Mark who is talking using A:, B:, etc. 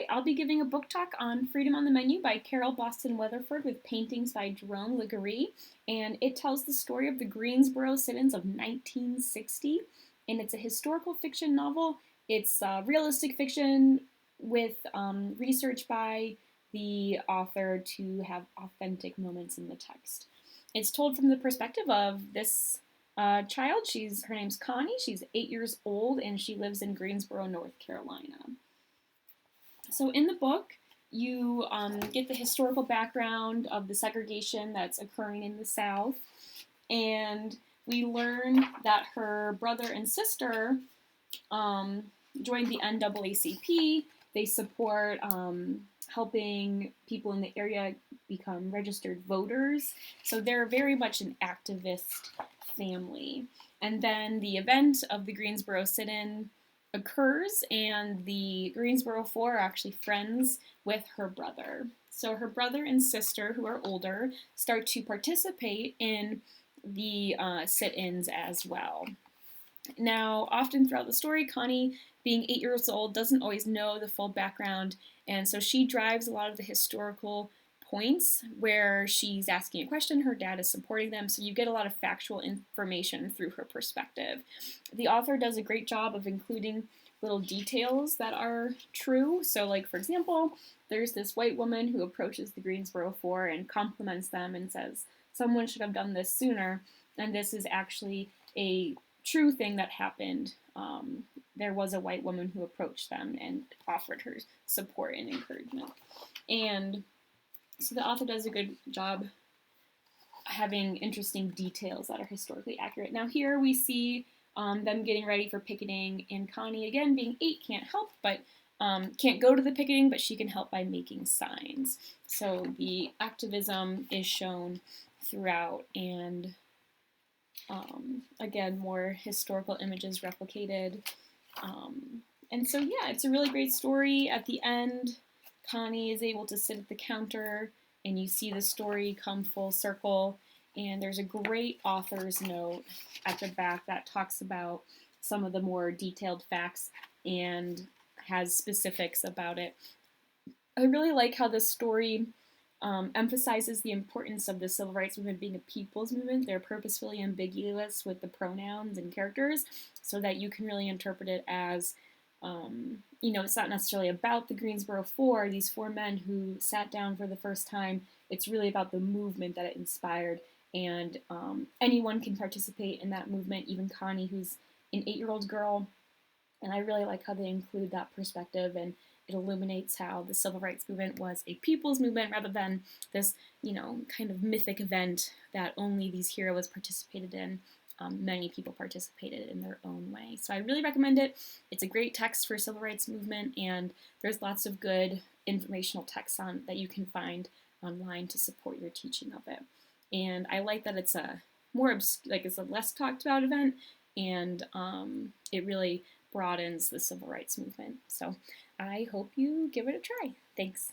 A: right, I'll be giving a book talk on Freedom on the Menu by Carole Boston Weatherford with paintings by Jerome Legaree. And it tells the story of the Greensboro sit-ins of 1960. And it's a historical fiction novel. It's realistic fiction with research by the author to have authentic moments in the text. It's told from the perspective of this child. Her name's Connie. She's 8 years old and she lives in Greensboro, North Carolina. So in the book, you get the historical background of the segregation that's occurring in the South, and we learn that her brother and sister joined the NAACP. They support helping people in the area become registered voters. So they're very much an activist family. And then the event of the Greensboro sit-in occurs, and the Greensboro Four are actually friends with her brother. So her brother and sister, who are older, start to participate in the sit-ins as well. Now, often throughout the story, Connie, being 8 years old, doesn't always know the full background, and so she drives a lot of the historical points where she's asking a question, her dad is supporting them, so you get a lot of factual information through her perspective. The author does a great job of including little details that are true. So, like, for example, there's this white woman who approaches the Greensboro Four and compliments them and says, someone should have done this sooner, and this is actually a true thing that happened. There was a white woman who approached them and offered her support and encouragement. And so the author does a good job having interesting details that are historically accurate. Now here we see them getting ready for picketing, and Connie, again, being 8, can't help but can't go to the picketing, but she can help by making signs. So the activism is shown throughout, and again, more historical images replicated. And so, yeah, it's a really great story. At the end, Connie is able to sit at the counter, and you see the story come full circle. And there's a great author's note at the back that talks about some of the more detailed facts and has specifics about it. I really like how this story emphasizes the importance of the civil rights movement being a people's movement. They're purposefully ambiguous with the pronouns and characters so that you can really interpret it as, it's not necessarily about the Greensboro Four, these 4 men who sat down for the first time. It's really about the movement that it inspired, and anyone can participate in that movement, even Connie, who's an 8-year-old girl. And I really like how they include that perspective, and it illuminates how the civil rights movement was a people's movement rather than this, kind of mythic event that only these heroes participated in. Many people participated in their own way. So I really recommend it. It's a great text for civil rights movement, and there's lots of good informational texts that you can find online to support your teaching of it. And I like that it's a it's a less talked about event, and it really broadens the civil rights movement. So I hope you give it a try. Thanks.